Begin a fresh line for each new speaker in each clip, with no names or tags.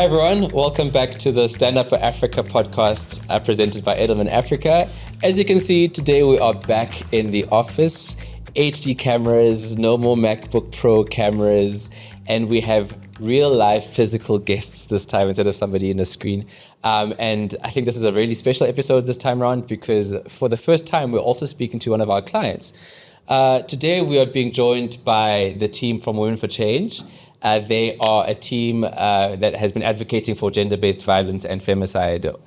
Hi everyone, welcome back to the Stand Up for Africa podcast presented by Edelman Africa. As you can see, today we are back in the office. HD cameras, no more MacBook Pro cameras, and we have real life physical guests this time instead of somebody in a screen. And I think this is a really special episode this time around because for the first time we're also speaking to one of our clients. Today we are being joined by the team from Women for Change. They are a team that has been advocating for gender-based violence and femicide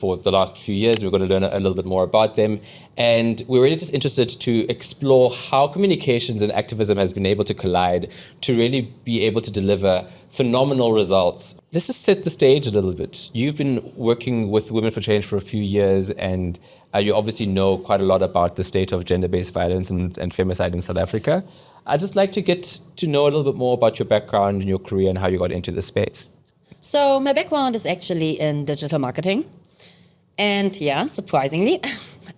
for the last few years. We're going to learn a little bit more about them. And we're really just interested to explore how communications and activism has been able to collide to really be able to deliver phenomenal results. Let's just set the stage a little bit. You've been working with Women for Change for a few years, and you obviously know quite a lot about the state of gender-based violence and femicide in South Africa. I'd just like to get to know a little bit more about your background and your career and how you got into this space.
So my background is actually in digital marketing. And yeah, surprisingly.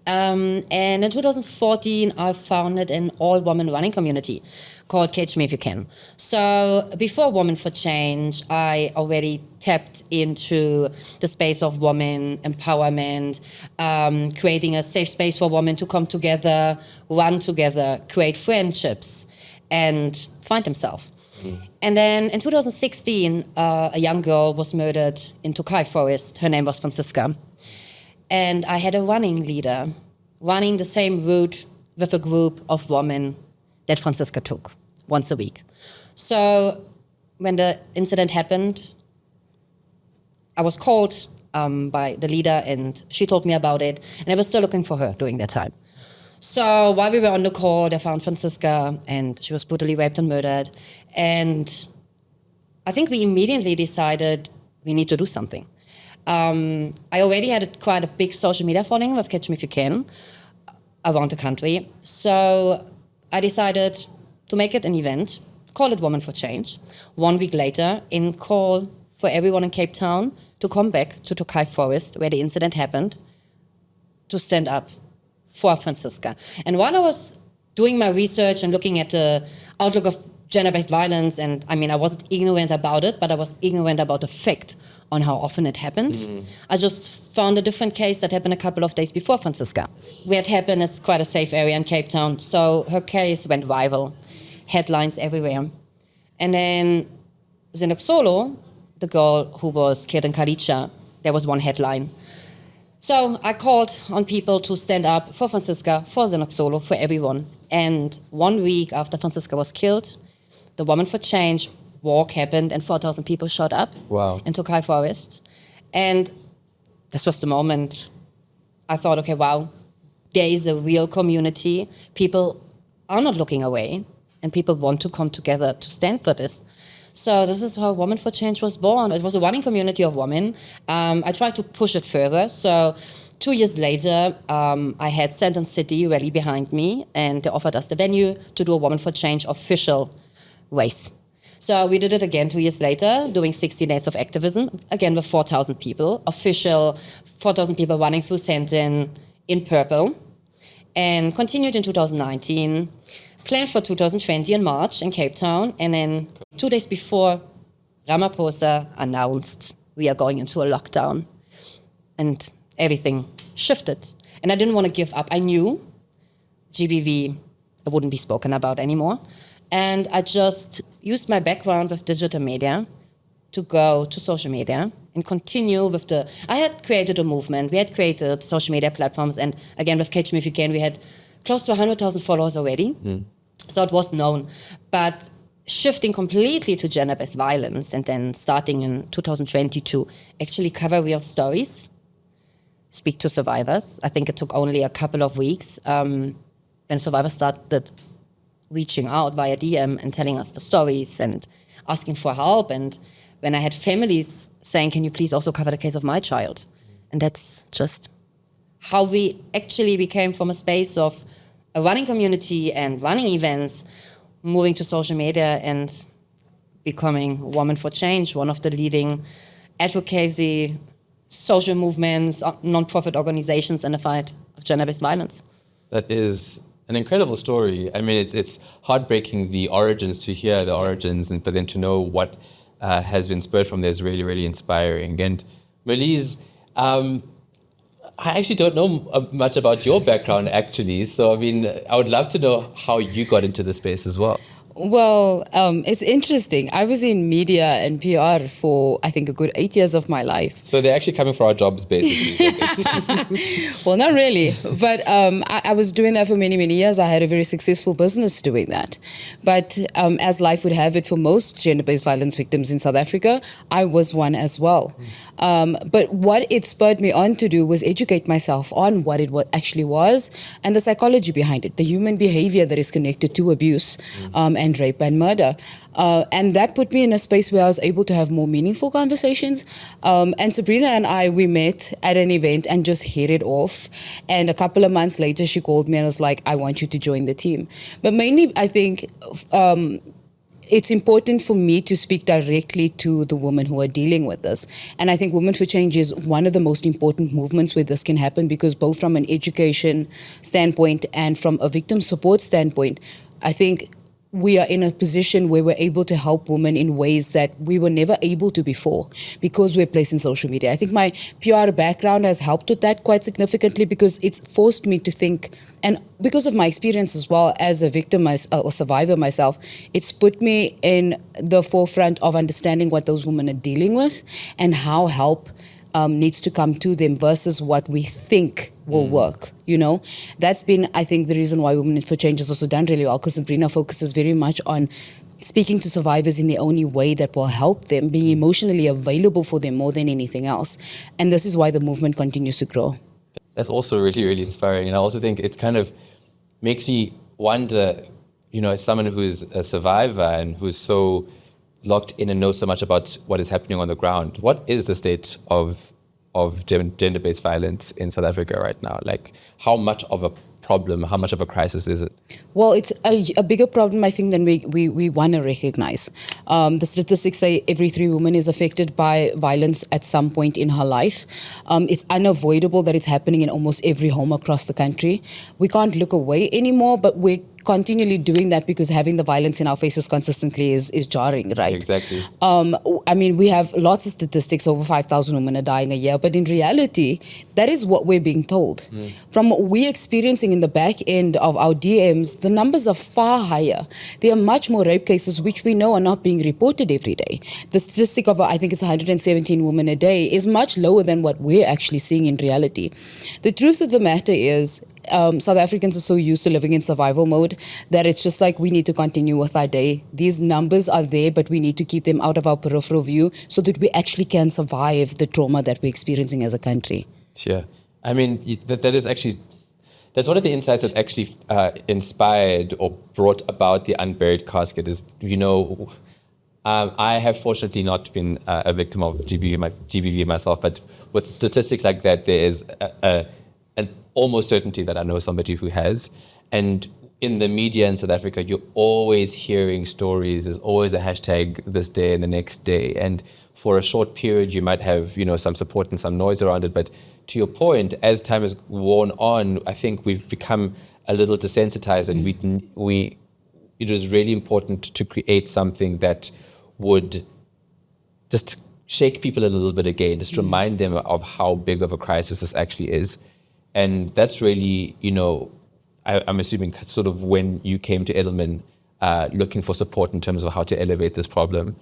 And in 2014, I founded an all-woman running community called Catch Me If You Can. So before Women for Change, I already tapped into the space of women empowerment, creating a safe space for women to come together, run together, create friendships, and find themselves. And then in 2016, a young girl was murdered in Tokai Forest. Her name was Francisca. And I had a running leader running the same route with a group of women that Francisca took once a week. So when the incident happened, I was called by the leader and she told me about it. And I was still looking for her during that time. So while we were on the call, they found Francisca and she was brutally raped and murdered. And I think we immediately decided we need to do something. I already had quite a big social media following with Catch Me If You Can around the country. So I decided to make it an event, call it Women for Change. 1 week later, in call for everyone in Cape Town to come back to Tokai Forest where the incident happened to stand up for Francisca. And while I was doing my research and looking at the outlook of gender-based violence, and I mean, I wasn't ignorant about it, but I was ignorant about the fact on how often it happened. I just found a different case that happened a couple of days before Francisca. Where it happened is quite a safe area in Cape Town, so her case went viral, headlines everywhere. And then Zenoxolo, the girl who was killed in Kalicha, there was one headline. So I called on people to stand up for Francisca, for Zenoxolo, for everyone. And 1 week after Francisca was killed, the Women for Change walk happened and 4,000 people showed up in Tokai Forest. And this was the moment I thought, okay, wow, there is a real community. People are not looking away and people want to come together to stand for this. So this is how Women for Change was born. It was a running community of women. I tried to push it further. So 2 years later, I had Sandton City rally behind me, and they offered us the venue to do a Women for Change official race. So we did it again 2 years later, doing 60 days of activism, again with 4,000 people, official 4,000 people running through Sandton in purple, and continued in 2019. Planned for 2020 in March in Cape Town, and then 2 days before, Ramaphosa announced we are going into a lockdown, and everything shifted. And I didn't want to give up. I knew GBV wouldn't be spoken about anymore, and I just used my background with digital media to go to social media and continue with I had created a movement. We had created social media platforms, and again with Catch Me If You Can, we had close to 100,000 followers already. So it was known. But shifting completely to gender-based violence and then starting in 2020 to actually cover real stories, speak to survivors. I think it took only a couple of weeks when survivors started reaching out via DM and telling us the stories and asking for help. And when I had families saying, can you please also cover the case of my child? And that's just how we actually became from a space of a running community and running events, moving to social media and becoming Women for Change, one of the leading advocacy, social movements, non-profit organizations in the fight of gender-based violence.
That is an incredible story. I mean, it's heartbreaking the origins, to hear the origins, but then to know what has been spurred from there is really, really inspiring. And Melise, I actually don't know much about your background, actually. So, I mean, I would love to know how you got into the space as well.
Well, it's interesting. I was in media and PR for, I think, a good 8 years of my life.
So they're actually coming for our jobs, basically.
Well, not really. But I was doing that for many, many years. I had a very successful business doing that. But as life would have it for most gender-based violence victims in South Africa, I was one as well. But what it spurred me on to do was educate myself on what it actually was and the psychology behind it, the human behavior that is connected to abuse and rape and murder. And that put me in a space where I was able to have more meaningful conversations. And Sabrina and I, we met at an event and just hit it off. And a couple of months later, she called me and was like, I want you to join the team. But mainly, I think it's important for me to speak directly to the women who are dealing with this. And I think Women for Change is one of the most important movements where this can happen, because both from an education standpoint and from a victim support standpoint, I think we are in a position where we're able to help women in ways that we were never able to before, because we're placed in social media. I think my PR background has helped with that quite significantly, because it's forced me to think, and because of my experience as well as a victim or survivor myself, it's put me in the forefront of understanding what those women are dealing with and how help needs to come to them versus what we think will work. You know, that's been, I think, the reason why Women for Change has also done really well, because Sabrina focuses very much on speaking to survivors in the only way that will help them, being emotionally available for them more than anything else. And this is why the movement continues to grow.
That's also really, really inspiring. And I also think it kind of makes me wonder, you know, as someone who's a survivor and who's so locked in and knows so much about what is happening on the ground, what is the state of gender-based violence in South Africa right now? Like, how much of a problem, how much of a crisis is it?
Well, it's a bigger problem, I think, than we want to recognize. The statistics say every 3 women is affected by violence at some point in her life. It's unavoidable that it's happening in almost every home across the country. We can't look away anymore, but we're continually doing that because having the violence in our faces consistently is jarring, right?
Exactly.
I mean, we have lots of statistics, over 5,000 women are dying a year, but in reality, that is what we're being told. From what we're experiencing in the back end of our DMs, the numbers are far higher. There are much more rape cases, which we know are not being reported every day. The statistic of, I think it's 117 women a day, is much lower than what we're actually seeing in reality. The truth of the matter is, South Africans are so used to living in survival mode that it's just like we need to continue with our day. These numbers are there, but we need to keep them out of our peripheral view so that we actually can survive the trauma that we're experiencing as a country.
Sure. I mean, that is actually, that's one of the insights that actually inspired or brought about the Unburied Casket is, you know, I have fortunately not been a victim of GBV myself, but with statistics like that, there is an almost certainty that I know somebody who has. And in the media in South Africa, you're always hearing stories. There's always a hashtag this day and the next day. And for a short period, you might have, you know, some support and some noise around it. But to your point, as time has worn on, I think we've become a little desensitized, and it was really important to create something that would just shake people a little bit again, just remind them of how big of a crisis this actually is. And that's really, you know, I'm assuming sort of when you came to Edelman looking for support in terms of how to elevate this problem.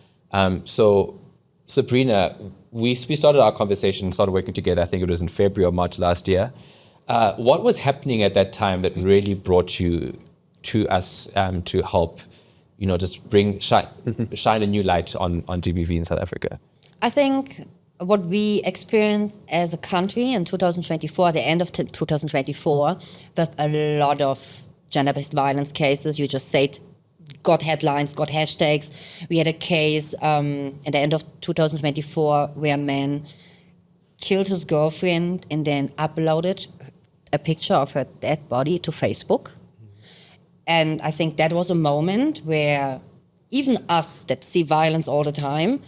So Sabrina, we started our conversation, started working together, I think it was in February or March last year. What was happening at that time that really brought you to us to help, you know, just shine a new light on GBV in South Africa?
I think what we experienced as a country in 2024, at the end of 2024, with a lot of gender-based violence cases, you just said, got headlines, got hashtags. We had a case at the end of 2024 where a man killed his girlfriend and then uploaded a picture of her dead body to Facebook. And I think that was a moment where even us that see violence all the time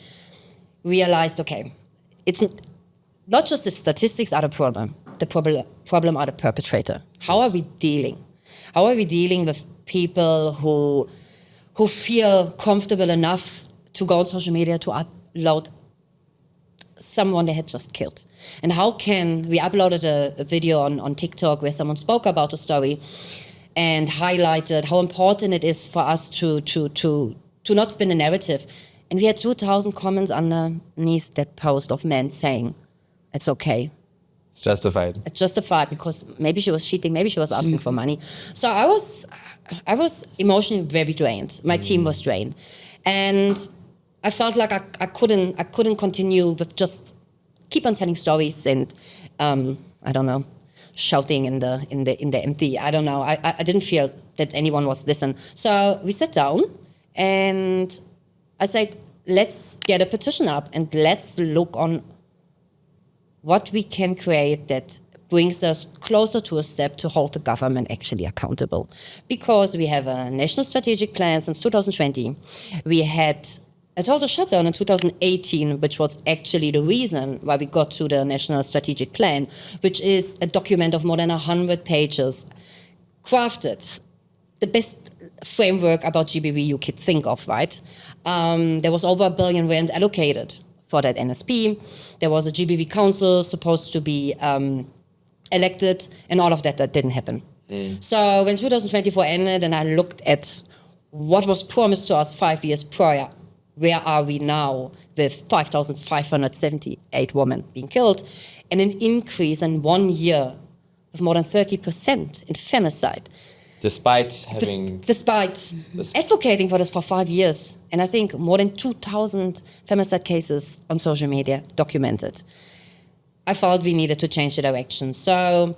realized, okay, it's not just the statistics are the problem. The problem are the perpetrator. How are we dealing? How are we dealing with people who feel comfortable enough to go on social media to upload someone they had just killed. And how can we uploaded a video on TikTok where someone spoke about the story and highlighted how important it is for us to not spin a narrative. And we had 2,000 comments underneath that post of men saying, it's okay.
It's justified.
It's justified because maybe she was cheating, maybe she was asking for money. So I was emotionally very drained. My team was drained. And I felt like I couldn't continue with just keep on telling stories and I don't know, shouting in the empty. I don't know. I didn't feel that anyone was listening. So we sat down and I said, let's get a petition up and let's look on what we can create that brings us closer to a step to hold the government actually accountable. Because we have a national strategic plan since 2020. We had a total shutdown in 2018, which was actually the reason why we got to the national strategic plan, which is a document of more than 100 pages, crafted, the best framework about GBV you could think of, right? There was over R1 billion allocated for that NSP. There was a GBV council supposed to be elected, and all of that didn't happen. So when 2024 ended and I looked at what was promised to us 5 years prior, where are we now with 5,578 women being killed and an increase in 1 year of more than 30% in femicide.
Despite having...
Despite advocating for this for 5 years. And I think more than 2,000 femicide cases on social media documented. I felt we needed to change the direction. So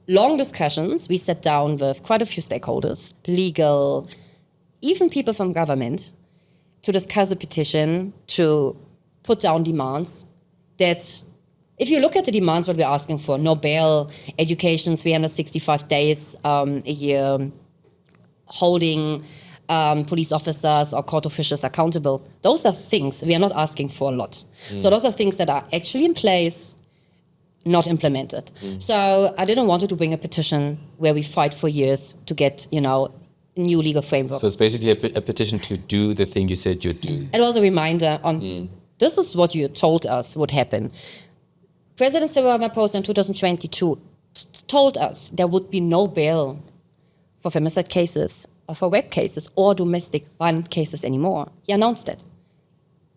long discussions, we sat down with quite a few stakeholders, legal, even people from government, to discuss a petition, to put down demands that, if you look at the demands, what we're asking for, no bail, education, 365 days a year, holding police officers or court officials accountable, those are things we are not asking for a lot. So those are things that are actually in place, not implemented. So I didn't want to bring a petition where we fight for years to get, new legal framework.
So it's basically a petition to do the thing you said you'd do.
It was a reminder on this is what you told us would happen. President Cyril Ramaphosa in 2022 told us there would be no bail for femicide cases or for rape cases or domestic violence cases anymore. He announced it.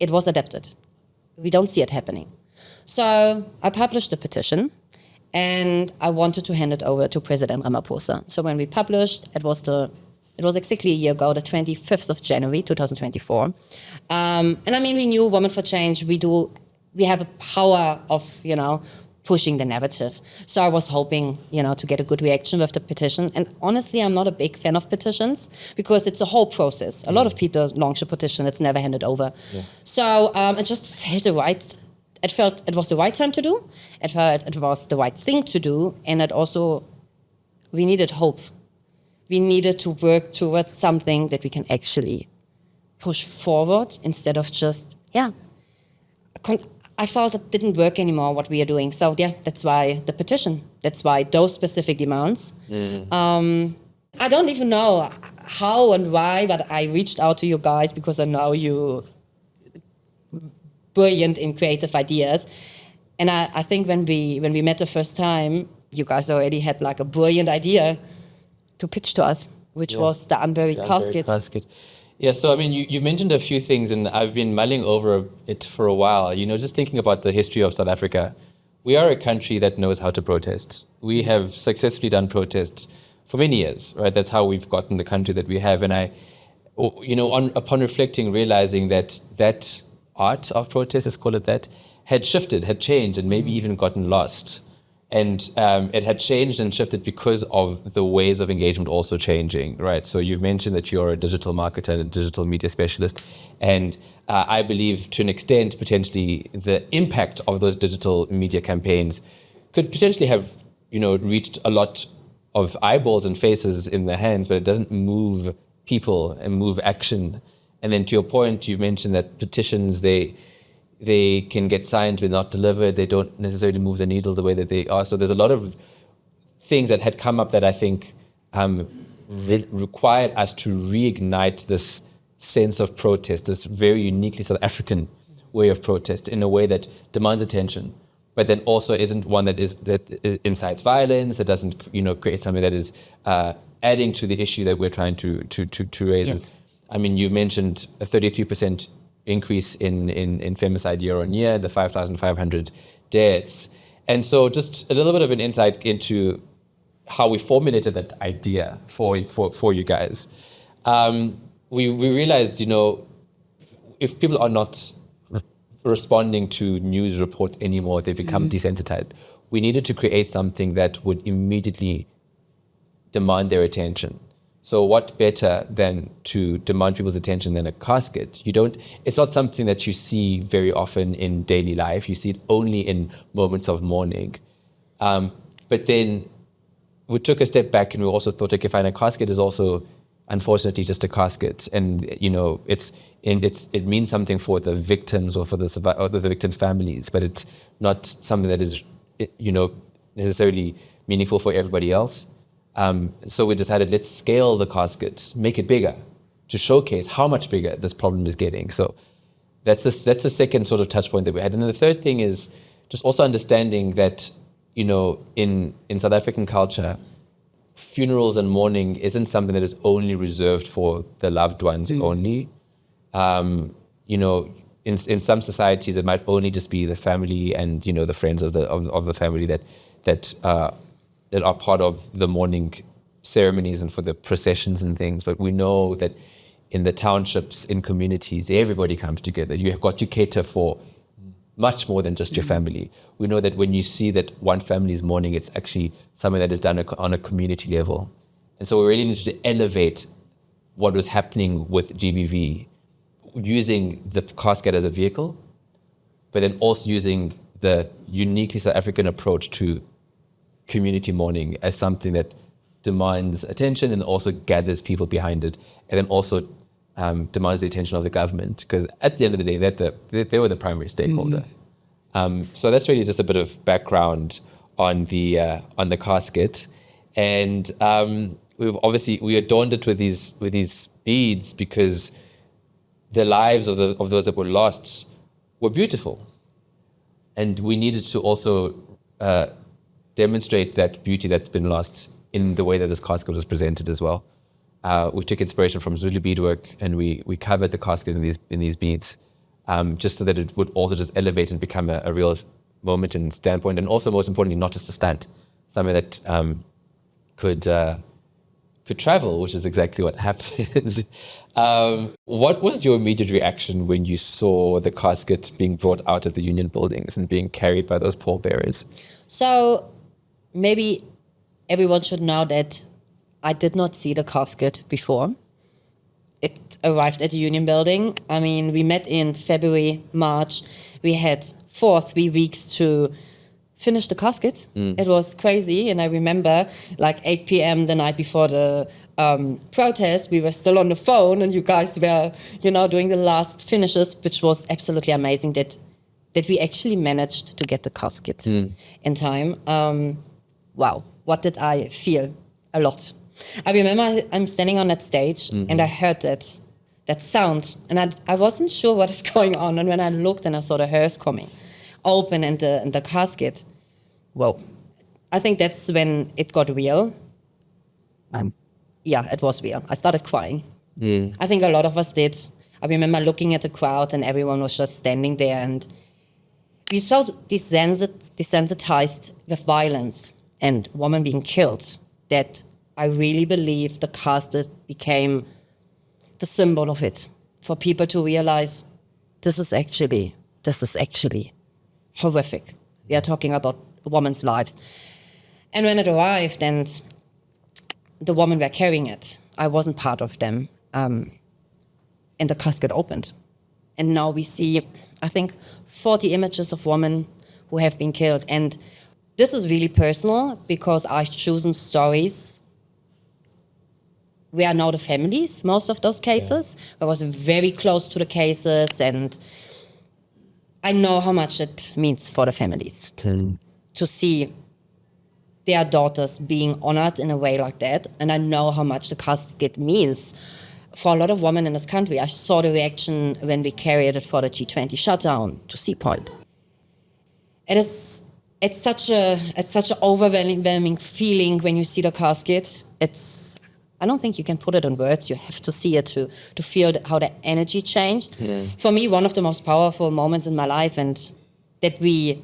It was adapted. We don't see it happening. So I published a petition and I wanted to hand it over to President Ramaphosa. So when we published, it was exactly a year ago, the 25th of January, 2024. And I mean, we knew Women for Change, we have a power of, pushing the narrative. So I was hoping, to get a good reaction with the petition. And honestly, I'm not a big fan of petitions because it's a whole process. A lot of people launch a petition, it's never handed over. Yeah. So it just felt it was the right time to do. It felt it was the right thing to do. And it also, we needed hope. We needed to work towards something that we can actually push forward instead of just, I felt it didn't work anymore, what we are doing. So, that's why the petition. That's why those specific demands. I don't even know how and why, but I reached out to you guys because I know you brilliant in creative ideas. And I think when we met the first time, you guys already had like a brilliant idea to pitch to us, which was the Unburied Casket.
Yeah, so I mean, you mentioned a few things, and I've been mulling over it for a while. Just thinking about the history of South Africa, we are a country that knows how to protest. We have successfully done protests for many years, right? That's how we've gotten the country that we have. And upon reflecting, realizing that art of protest, let's call it that, had shifted, had changed, and maybe even gotten lost. And it had changed and shifted because of the ways of engagement also changing, right? So you've mentioned that you're a digital marketer and a digital media specialist. And I believe to an extent, potentially, the impact of those digital media campaigns could potentially have, reached a lot of eyeballs and faces in their hands, but it doesn't move people and move action. And then to your point, you mentioned that petitions, they can get signed but not delivered. They don't necessarily move the needle the way that they are. So there's a lot of things that had come up that I think required us to reignite this sense of protest, this very uniquely South African way of protest in a way that demands attention, but then also isn't one that incites violence, that doesn't create something that is adding to the issue that we're trying to raise.
Yes.
I mean, you mentioned a 33% increase in femicide year on year, the 5,500 deaths. And so just a little bit of an insight into how we formulated that idea for you guys. We realized, if people are not responding to news reports anymore, they become desensitized. We needed to create something that would immediately demand their attention. So what better than to demand people's attention than a casket? It's not something that you see very often in daily life. You see it only in moments of mourning. But then we took a step back and we also thought, okay, fine, a casket is also unfortunately just a casket. And, it means something for the victims or for the victims' families, but it's not something that is, necessarily meaningful for everybody else. So we decided, let's scale the casket, make it bigger to showcase how much bigger this problem is getting. So that's the second sort of touch point that we had. And then the third thing is just also understanding that, in South African culture, funerals and mourning isn't something that is only reserved for the loved ones only. In some societies, it might only just be the family and, the friends of the family that are part of the mourning ceremonies and for the processions and things. But we know that in the townships, in communities, everybody comes together. You have got to cater for much more than just your family. We know that when you see that one family is mourning, it's actually something that is done on a community level. And so we really needed to elevate what was happening with GBV, using the casket as a vehicle, but then also using the uniquely South African approach to community mourning as something that demands attention and also gathers people behind it, and then also demands the attention of the government, because at the end of the day, they were the primary stakeholder. So that's really just a bit of background on the casket, and we adorned it with these beads because the lives of those that were lost were beautiful, and we needed to also demonstrate that beauty that's been lost in the way that this casket was presented as well. We took inspiration from Zulu beadwork, and we covered the casket in these beads, just so that it would also just elevate and become a real moment and standpoint, and also most importantly, not just a stunt, something that could travel, which is exactly what happened. What was your immediate reaction when you saw the casket being brought out of the union buildings and being carried by those pallbearers?
So maybe everyone should know that I did not see the casket before it arrived at the union building. I mean, we met in February, March. We had 3 weeks to finish the casket. It was crazy. And I remember like 8 p.m. the night before the protest, we were still on the phone and you guys were, doing the last finishes, which was absolutely amazing that we actually managed to get the casket in time. Wow, what did I feel? A lot. I remember I'm standing on that stage and I heard that sound, and I wasn't sure what is going on. And when I looked and I saw the hearse coming open and the casket, whoa, I think that's when it got real. Yeah, it was real. I started crying. I think a lot of us did. I remember looking at the crowd and everyone was just standing there, and we so desensitized with violence and women being killed that I really believe the casket became the symbol of it, for people to realize this is actually horrific. We are talking about women's lives. And when it arrived and the women were carrying it, I wasn't part of them, and the casket opened. And now we see, I think, 40 images of women who have been killed. And this is really personal because I've chosen stories where I know the families, most of those cases. I was very close to the cases, and I know how much it means for the families to see their daughters being honored in a way like that. And I know how much the casket means for a lot of women in this country, I saw the reaction when we carried it for the G20 shutdown to Sea Point. It's such an overwhelming feeling when you see the casket. I don't think you can put it in words. You have to see it to feel how the energy changed. Yeah. For me, one of the most powerful moments in my life, and that we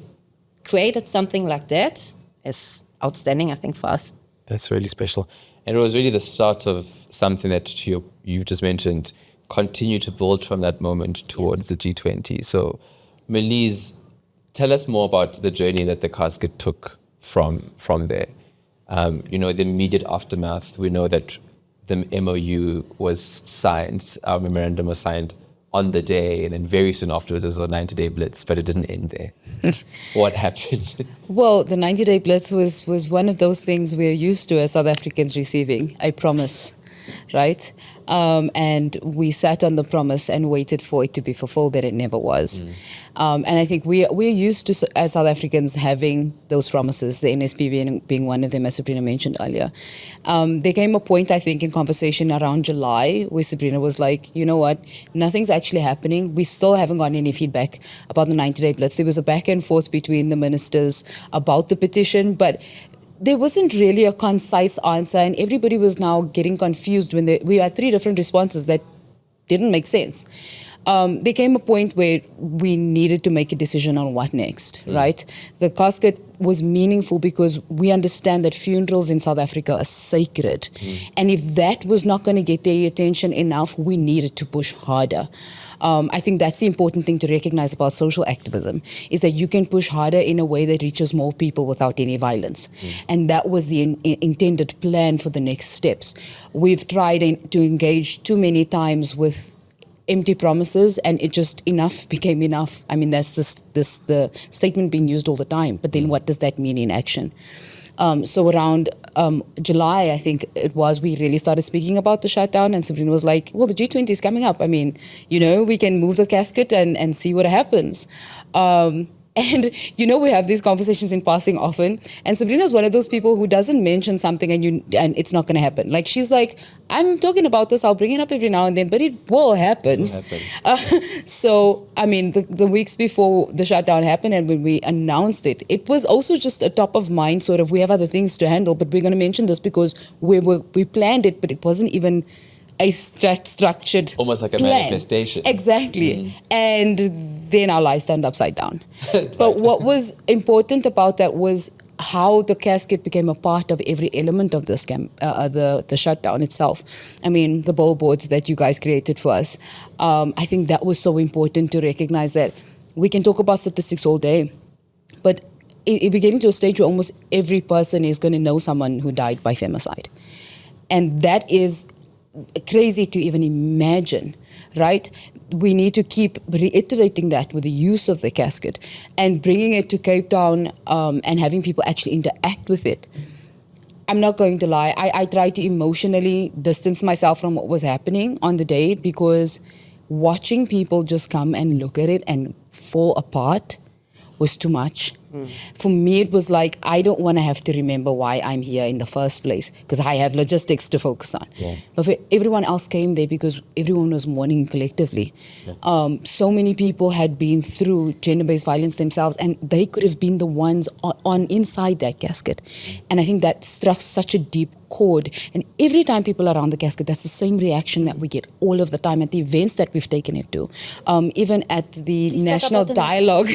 created something like that is outstanding, I think, for us.
That's really special. And it was really the start of something that you just mentioned, continue to build from that moment towards the G20. So, Melise, tell us more about the journey that the casket took from there. The immediate aftermath. We know that the MOU was signed, our memorandum was signed on the day, and then very soon afterwards there was a 90-day blitz, but it didn't end there. What happened?
Well, the 90-day blitz was one of those things we're used to as South Africans receiving, a promise, right? And we sat on the promise and waited for it to be fulfilled, and it never was. And I think we're used to, as South Africans, having those promises, the NSP being one of them, as Sabrina mentioned earlier. There came a point, I think, in conversation around July where Sabrina was like, you know what, nothing's actually happening. We still haven't gotten any feedback about the 90-day blitz. There was a back and forth between the ministers about the petition, but there wasn't really a concise answer, and everybody was now getting confused when we had 3 different responses that didn't make sense. There came a point where we needed to make a decision on what next, right? The casket was meaningful because we understand that funerals in South Africa are sacred. And if that was not going to get their attention enough, we needed to push harder. I think that's the important thing to recognize about social activism, is that you can push harder in a way that reaches more people without any violence. And that was the intended plan for the next steps. We've tried to engage too many times with empty promises, and it just enough became enough. I mean, that's just the statement being used all the time, but then what does that mean in action? So around July, I think it was, we really started speaking about the shutdown, and Sabrina was like, well, the G20 is coming up. I mean, we can move the casket and see what happens. And, we have these conversations in passing often. And Sabrina's one of those people who doesn't mention something and it's not going to happen. Like, she's like, I'm talking about this, I'll bring it up every now and then, but it will happen. So, I mean, the weeks before the shutdown happened and when we announced it, it was also just a top of mind sort of, we have other things to handle, but we're going to mention this because we planned it, but it wasn't even a structured
almost like a
plan.
Manifestation.
Exactly. And then our lives turned upside down. But what was important about that was how the casket became a part of every element of this the shutdown itself. I mean, the billboards that you guys created for us. I think that was so important to recognize that we can talk about statistics all day, but we're getting to a stage where almost every person is going to know someone who died by femicide. And that is crazy to even imagine, right? We need to keep reiterating that with the use of the casket and bringing it to Cape Town and having people actually interact with it. I'm not going to lie, I tried to emotionally distance myself from what was happening on the day, because watching people just come and look at it and fall apart was too much. For me, it was like, I don't want to have to remember why I'm here in the first place, because I have logistics to focus on. But for everyone else came there because everyone was mourning collectively. So many people had been through gender-based violence themselves, and they could have been the ones on inside that casket. And I think that struck such a deep chord. And every time people are around the casket, that's the same reaction that we get all of the time at the events that we've taken it to. Even at the National Dialogue.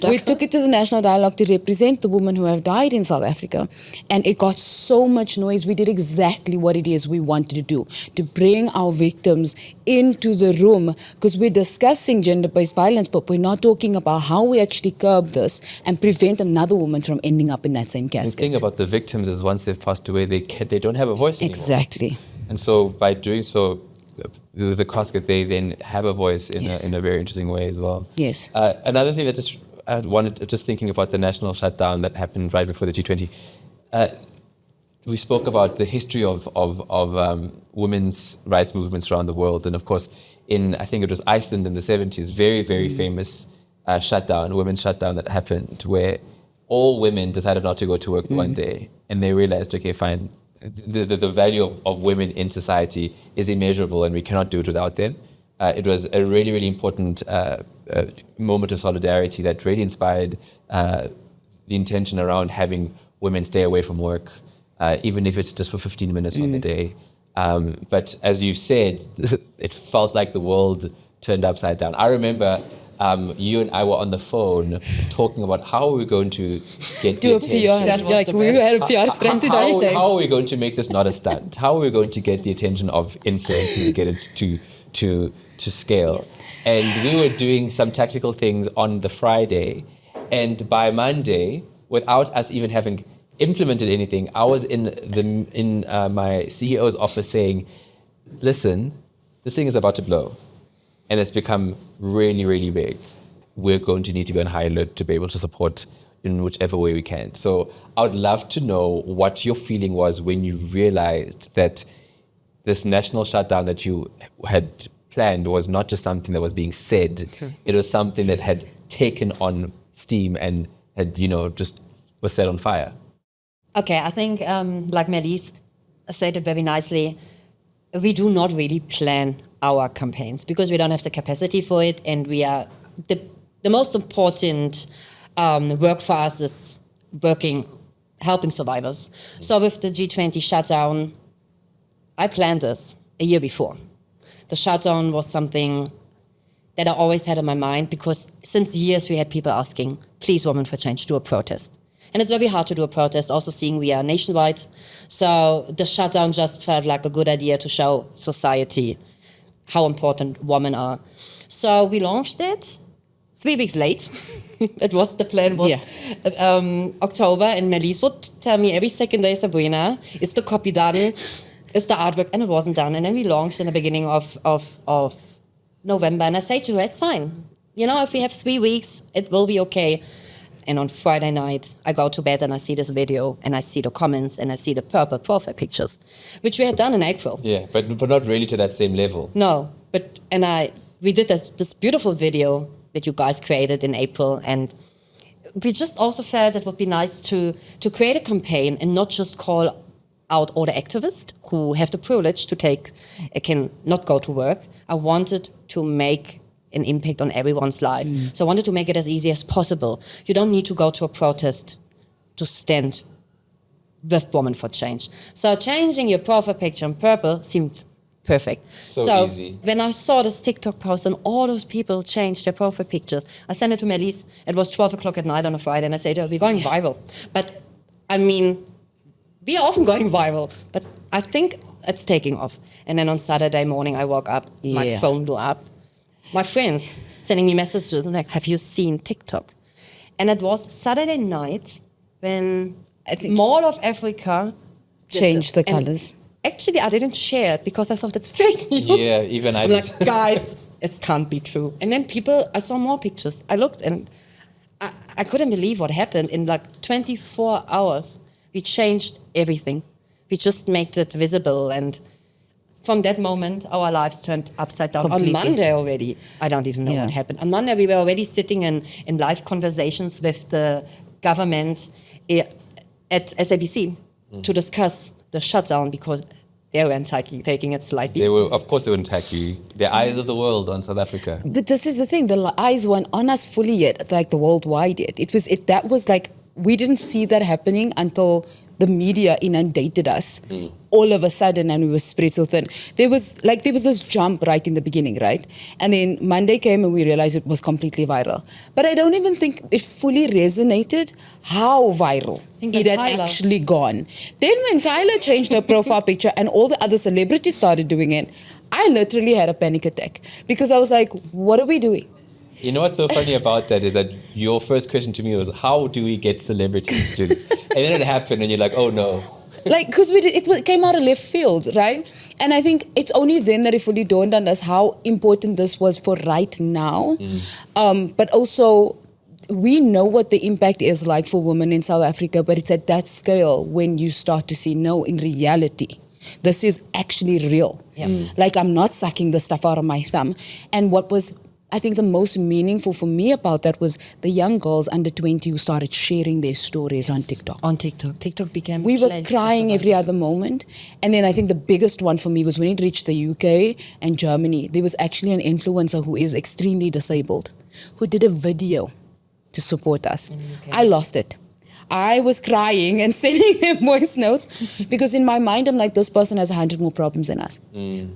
We took it to the National Dialogue to represent the women who have died in South Africa. And it got so much noise. We did exactly what it is we wanted to do, to bring our victims into the room, because we're discussing gender-based violence, but we're not talking about how we actually curb this and prevent another woman from ending up in that same casket.
The thing about the victims is once they've passed away, they don't have a voice anymore.
Exactly.
And so by doing so, with the casket, they then have a voice in a very interesting way as well.
Yes.
Another thing that I wanted, just thinking about the national shutdown that happened right before the G20, we spoke about the history of women's rights movements around the world. And of course, I think it was Iceland in the 70s, very, very famous women's shutdown that happened, where all women decided not to go to work one day, and they realized, okay, fine, the value of women in society is immeasurable, and we cannot do it without them. It was a really, really important moment of solidarity that really inspired the intention around having women stay away from work, even if it's just for 15 minutes on the day. But as you said, it felt like the world turned upside down. I remember you and I were on the phone talking about how we were going to get the attention.
That was
Like
the
we
best.
had a PR strategy.
How are we going to make this not a stunt? How are we going to get the attention of influencers and get it to scale?
Yes.
And we were doing some tactical things on the Friday, and by Monday, without us even having implemented anything, I was in my CEO's office saying, "Listen, this thing is about to blow, and it's become really, really big. We're going to need to be on high alert to be able to support in whichever way we can." So I would love to know what your feeling was when you realized that this national shutdown that you had planned was not just something that was being said. It was something that had taken on steam and had, just was set on fire.
Okay, I think, like Melise said it very nicely, we do not really plan our campaigns because we don't have the capacity for it, and we are the most important work for us is helping survivors. So with the G20 shutdown, I planned this a year before. The shutdown was something that I always had in my mind because since years we had people asking, please, Women for Change, do a protest. And it's very hard to do a protest, also seeing we are nationwide. So the shutdown just felt like a good idea to show society how important women are. So we launched it 3 weeks late. The plan was October, and Melise would tell me every second day, Sabrina, is the copy done? Is the artwork? And it wasn't done. And then we launched in the beginning of November. And I say to her, it's fine. If we have 3 weeks, it will be okay. And on Friday night, I go to bed and I see this video and I see the comments and I see the purple profile pictures, which we had done in April.
Yeah, but not really to that same level.
No, we did this beautiful video that you guys created in April, and we just also felt it would be nice to create a campaign and not just call out all the activists who have the privilege to can not go to work. I wanted to make an impact on everyone's life. So I wanted to make it as easy as possible. You don't need to go to a protest to stand with Women for Change. So changing your profile picture in purple seemed perfect.
So easy.
When I saw this TikTok post and all those people changed their profile pictures, I sent it to Melise. It was 12 o'clock at night on a Friday, and I said, we're going viral. But, we are often going viral, but I think it's taking off. And then on Saturday morning, I woke up, my phone blew up. My friends sending me messages and like, have you seen TikTok? And it was Saturday night when I think Mall of Africa
changed the colors.
Actually, I didn't share it because I thought it's fake news.
Yeah, even
I'm like, guys, it can't be true. And then I saw more pictures. I looked and I couldn't believe what happened. In like 24 hours, we changed everything. We just made it visible. And from that moment, our lives turned upside down.
Completely.
On Monday already, I don't even know what happened. On Monday, we were already sitting in live conversations with the government at SABC to discuss the shutdown because they weren't taking it slightly.
Of course they wouldn't attack you. The eyes of the world on South Africa.
But this is the thing, the eyes weren't on us fully yet, like the worldwide yet. That was like, we didn't see that happening until the media inundated us all of a sudden, and we were spread so thin. There was this jump right in the beginning, right? And then Monday came and we realized it was completely viral. But I don't even think it fully resonated how viral it had actually gone. Then when Tyler changed her profile picture and all the other celebrities started doing it, I literally had a panic attack because I was like, what are we doing?
You know what's so funny about that is that your first question to me was, how do we get celebrities to do this? And then it happened and you're like, oh no.
Like, because it came out of left field, right? And I think it's only then that it fully dawned on us how important this was for right now. But also, we know what the impact is like for women in South Africa, but it's at that scale when you start to see, no, in reality, this is actually real. Like, I'm not sucking the stuff out of my thumb. And what was I think the most meaningful for me about that was the young girls under 20 who started sharing their stories on TikTok.
On TikTok. TikTok became
We were
place
crying
for
every
survivors.
other moment. And then I think the biggest one for me was when it reached the UK and Germany, there was actually an influencer who is extremely disabled, who did a video to support us. I lost it. I was crying and sending them voice notes because in my mind, I'm like, this person has 100 more problems than us.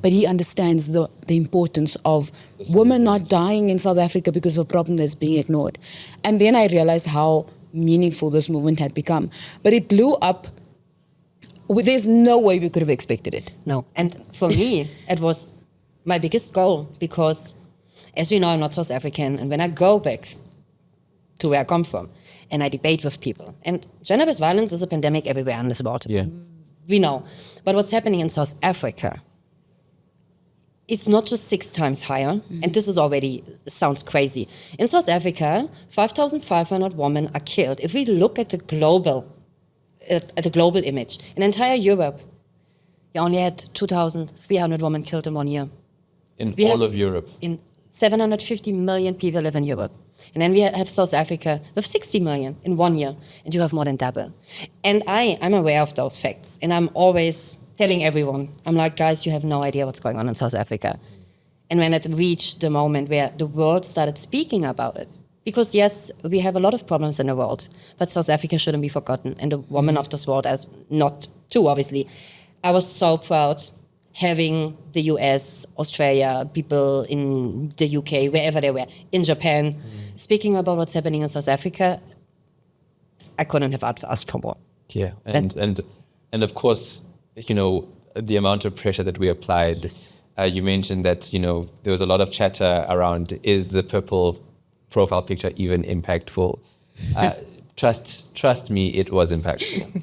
But he understands the importance of women not dying in South Africa because of a problem that's being ignored. And then I realized how meaningful this movement had become. But it blew up. There's no way we could have expected it.
No. And for me, it was my biggest goal because, as we know, I'm not South African. And when I go back to where I come from and I debate with people, and gender-based violence is a pandemic everywhere in this world.
Yeah.
We know. But what's happening in South Africa, it's not just 6 times higher, and this is already sounds crazy. In South Africa, 5,500 women are killed. If we look at the global image, in entire Europe, you only had 2,300 women killed in 1 year.
In
We
all
have-
of Europe.
In 750 million people live in Europe. And then we have South Africa with 60 million in 1 year, and you have more than double. And I'm aware of those facts, and I'm always telling everyone, I'm like, guys, you have no idea what's going on in South Africa. And when it reached the moment where the world started speaking about it, because yes, we have a lot of problems in the world, but South Africa shouldn't be forgotten, and the women of this world as not too, obviously. I was so proud having the US, Australia, people in the UK, wherever they were, in Japan, speaking about what's happening in South Africa. I couldn't have asked for more.
Yeah, and of course, you know, the amount of pressure that we applied. You mentioned that, you know, there was a lot of chatter around, is the purple profile picture even impactful? Trust me, it was impactful.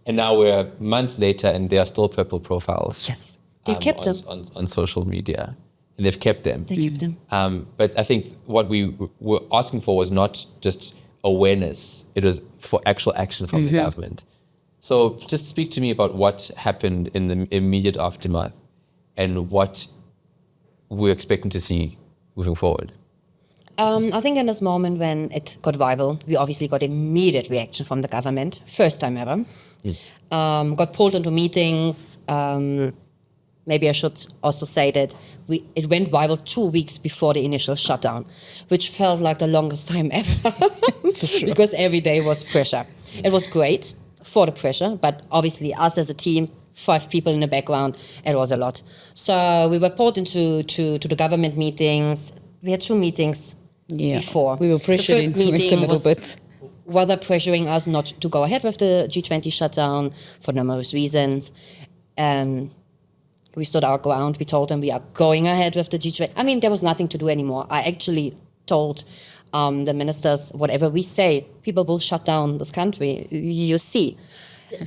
And now we're months later and there are still purple profiles.
Yes, they've kept them.
On social media, and they've kept them.
They kept them.
But I think what we were asking for was not just awareness, it was for actual action from the government. So just speak to me about what happened in the immediate aftermath and what we're expecting to see moving forward.
I think in this moment when it got viral, we obviously got immediate reaction from the government, first time ever. Got pulled into meetings. Maybe I should also say that it went viral 2 weeks before the initial shutdown, which felt like the longest time ever because every day was pressure. It was great for the pressure, but obviously us as a team, 5 people in the background, it was a lot. So we were pulled into the government meetings. We had 2 meetings before.
We were pressured
The first
into it a
meeting
little
was
bit.
Whether pressuring us not to go ahead with the G20 shutdown for numerous reasons. And we stood our ground. We told them we are going ahead with the G20. I mean, there was nothing to do anymore. I actually told the ministers, whatever we say, people will shut down this country. You see.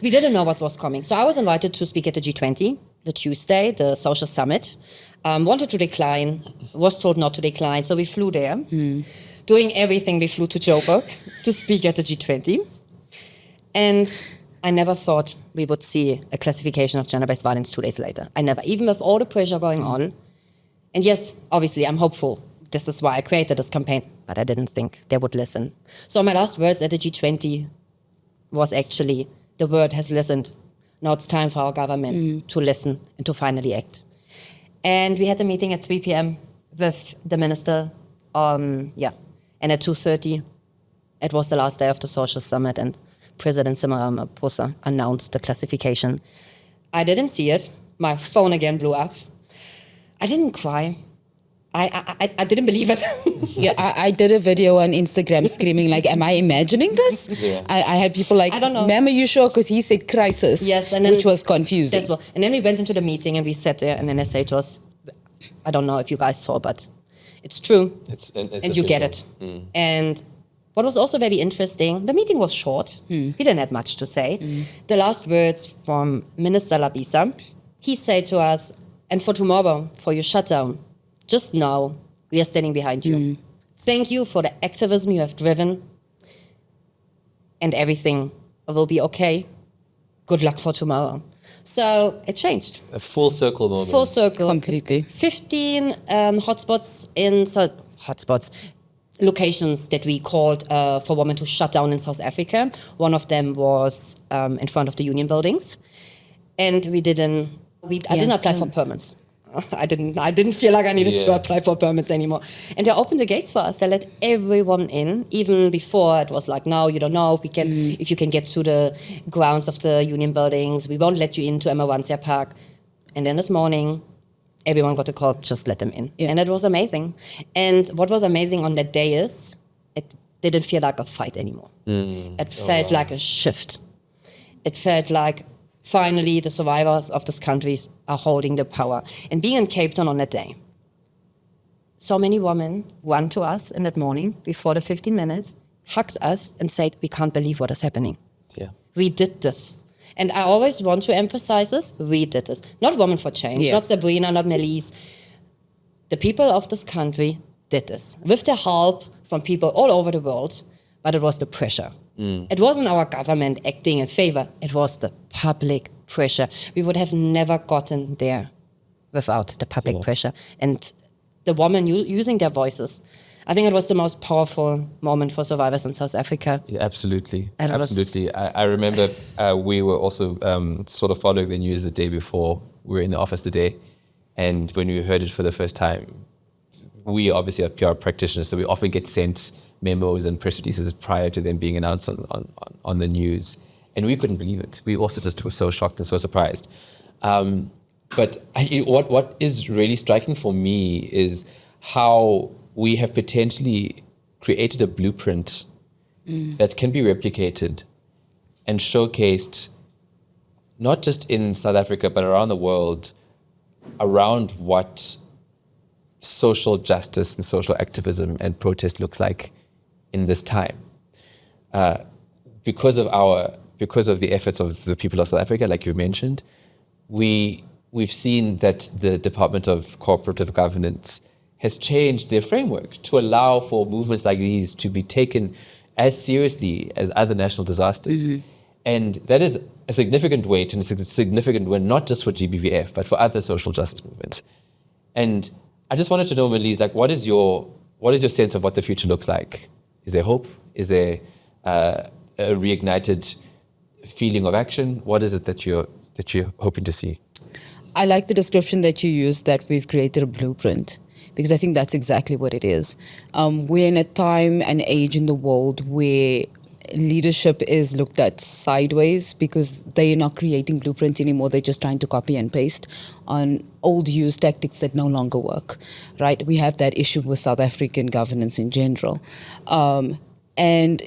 We didn't know what was coming. So I was invited to speak at the G20, the Tuesday, the social summit. Wanted to decline, was told not to decline. So we flew there. Doing everything, we flew to Joburg to speak at the G20. And I never thought we would see a classification of gender-based violence 2 days later. I never, even with all the pressure going on. And yes, obviously, I'm hopeful. This is why I created this campaign. But I didn't think they would listen. So my last words at the G20 was actually, the world has listened. Now it's time for our government to listen and to finally act. And we had a meeting at 3 p.m. with the minister. And at 2:30, it was the last day of the social summit, and President Cyril Ramaphosa announced the classification. I didn't see it. My phone again blew up. I didn't cry. I didn't believe it.
I did a video on Instagram screaming like, am I imagining this?
Yeah.
I had people like,
I don't know.
Ma'am, are you sure? Because he said crisis,
Yes, and then
which was confusing.
That's what. And then we went into the meeting and we sat there, and then they say to us, I don't know if you guys saw, but it's true.
It's
And you get it. And what was also very interesting, the meeting was short. He didn't have much to say. The last words from Minister Labisa, he said to us, and for tomorrow, for your shutdown, just know we are standing behind you. Thank you for the activism you have driven, and everything will be okay. Good luck for tomorrow. So it changed.
A full circle moment.
Full circle.
Completely.
15 locations that we called for women to shut down in South Africa. One of them was in front of the union buildings. And I didn't apply for permits. I didn't feel like I needed to apply for permits anymore. And they opened the gates for us. They let everyone in. Even before it was like, no, you don't know. We can, if you can get to the grounds of the union buildings, we won't let you into Emma Park. And then this morning, everyone got a call, just let them in. Yeah. And it was amazing. And what was amazing on that day is it didn't feel like a fight anymore. It felt like a shift. It felt like finally the survivors of these countries are holding the power. And being in Cape Town on that day, so many women ran to us in that morning before the 15 minutes, hugged us and said, we can't believe what is happening.
Yeah.
We did this. And I always want to emphasize this, we did this. Not Women for Change, not Sabrina, not Melise. The people of this country did this with the help from people all over the world, but it was the pressure. It wasn't our government acting in favor, it was the public pressure. We would have never gotten there without the public pressure. And the women using their voices. I think it was the most powerful moment for survivors in South Africa.
Yeah, absolutely. Absolutely. I remember we were also sort of following the news the day before. We were in the office the day. And when we heard it for the first time, we obviously are PR practitioners, so we often get sent memos and press releases prior to them being announced on the news. And we couldn't believe it. We also just were so shocked and so surprised. But what is really striking for me is how we have potentially created a blueprint that can be replicated and showcased not just in South Africa, but around the world, around what social justice and social activism and protest looks like in this time. Because of the efforts of the people of South Africa, like you mentioned, we've seen that the Department of Cooperative Governance has changed their framework to allow for movements like these to be taken as seriously as other national disasters. And that is a significant weight and a significant win, not just for GBVF, but for other social justice movements. And I just wanted to know, Melise, like, what is your sense of what the future looks like? Is there hope? Is there a reignited feeling of action? What is it that you're hoping to see?
I like the description that you used, that we've created a blueprint, because I think that's exactly what it is. We're in a time and age in the world where leadership is looked at sideways because they're not creating blueprints anymore. They're just trying to copy and paste on old used tactics that no longer work, right? We have that issue with South African governance in general. And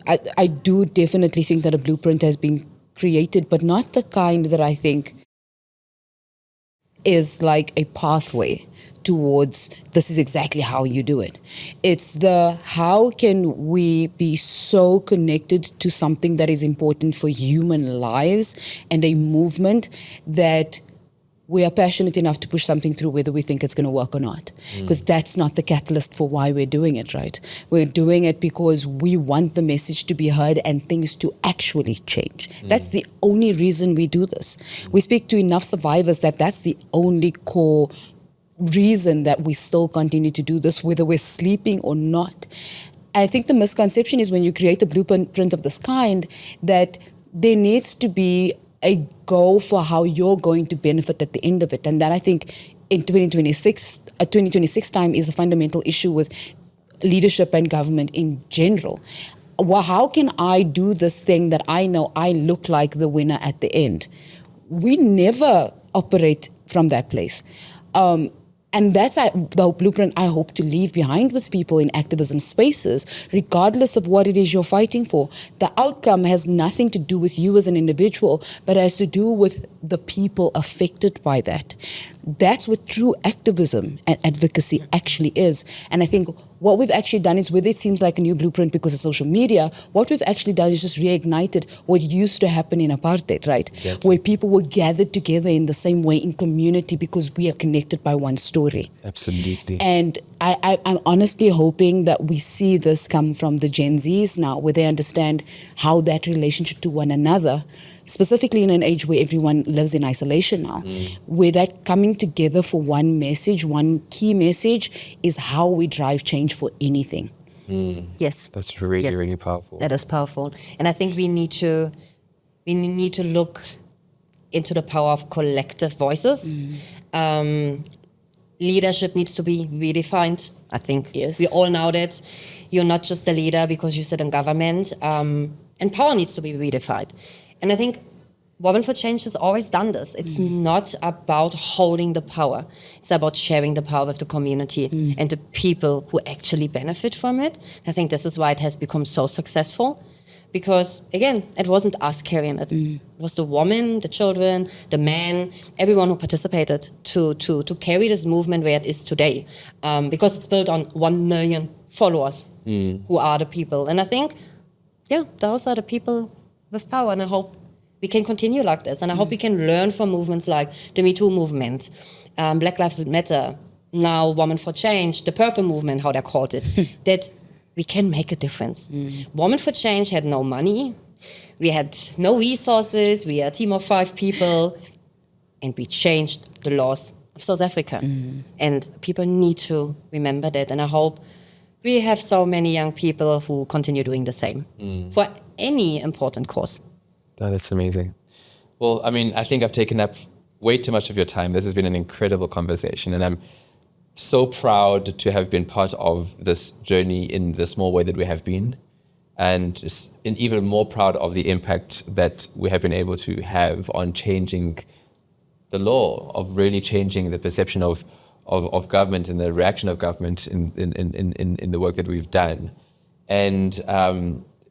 I do definitely think that a blueprint has been created, but not the kind that I think is like a pathway towards this is exactly how you do it. It's the how can we be so connected to something that is important for human lives and a movement that we are passionate enough to push something through whether we think it's going to work or not. Because that's not the catalyst for why we're doing it, right? We're doing it because we want the message to be heard and things to actually change. That's the only reason we do this. We speak to enough survivors that's the only core reason that we still continue to do this, whether we're sleeping or not. I think the misconception is when you create a blueprint of this kind, that there needs to be a goal for how you're going to benefit at the end of it. And that, I think, in 2026 time is a fundamental issue with leadership and government in general. Well, how can I do this thing that I know I look like the winner at the end? We never operate from that place. And that's the blueprint I hope to leave behind with people in activism spaces, regardless of what it is you're fighting for. The outcome has nothing to do with you as an individual, but has to do with the people affected by that. That's what true activism and advocacy actually is. And I think what we've actually done is, whether it seems like a new blueprint because of social media, what we've actually done is just reignited what used to happen in apartheid, right?
Exactly.
Where people were gathered together in the same way in community because we are connected by one story.
Absolutely.
And I'm honestly hoping that we see this come from the Gen Zs now, where they understand how that relationship to one another specifically in an age where everyone lives in isolation now, where that coming together for one message, one key message, is how we drive change for anything.
Yes.
That's really,
Yes.
really powerful.
That is powerful. And I think we need to look into the power of collective voices. Leadership needs to be redefined. I think
Yes.
we all know that you're not just a leader because you sit in government, and power needs to be redefined. And I think Women for Change has always done this. It's not about holding the power. It's about sharing the power with the community and the people who actually benefit from it. I think this is why it has become so successful. Because, again, it wasn't us carrying it. It was the woman, the children, the men, everyone who participated to carry this movement where it is today. Because it's built on 1 million followers who are the people. And I think, those are the people with power. And I hope we can continue like this. And I hope we can learn from movements like the Me Too movement, Black Lives Matter, now Women for Change, the Purple movement, how they're called it, that we can make a difference. Women for Change had no money. We had no resources. We are a team of 5 people. And we changed the laws of South Africa. And people need to remember that. And I hope we have so many young people who continue doing the same for any important cause.
Oh, that's amazing. Well, I mean, I think I've taken up way too much of your time. This has been an incredible conversation. And I'm so proud to have been part of this journey in the small way that we have been, and even more proud of the impact that we have been able to have on changing the law, of really changing the perception of government and the reaction of government in the work that we've done. And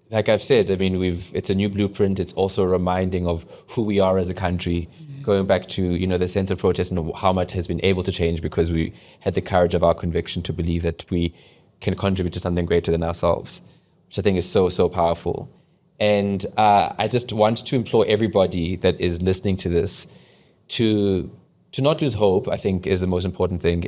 like I've said, I mean, it's a new blueprint. It's also a reminding of who we are as a country, going back to, the sense of protest and how much has been able to change because we had the courage of our conviction to believe that we can contribute to something greater than ourselves, which I think is so, so powerful. And I just want to implore everybody that is listening to this to not lose hope, I think is the most important thing,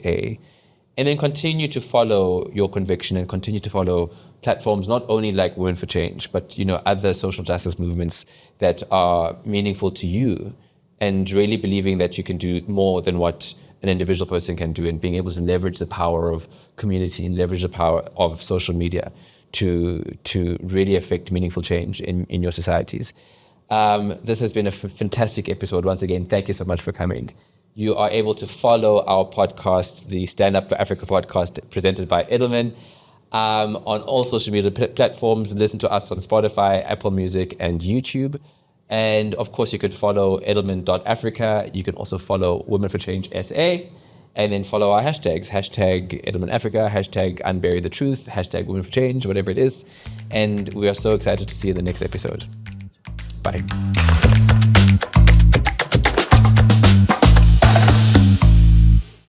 and then continue to follow your conviction and continue to follow platforms, not only like Women for Change, but, other social justice movements that are meaningful to you, and really believing that you can do more than what an individual person can do, and being able to leverage the power of community and leverage the power of social media to really affect meaningful change in your societies. This has been a fantastic episode. Once again, thank you so much for coming. You are able to follow our podcast, the Stand Up for Africa podcast presented by Edelman, on all social media platforms. Listen to us on Spotify, Apple Music, and YouTube. And of course, you could follow Edelman.Africa. You can also follow Women for Change SA, and then follow our hashtags, hashtag Edelman Africa, hashtag Unburied the Truth, hashtag Women for Change, whatever it is. And we are so excited to see you in the next episode. Bye.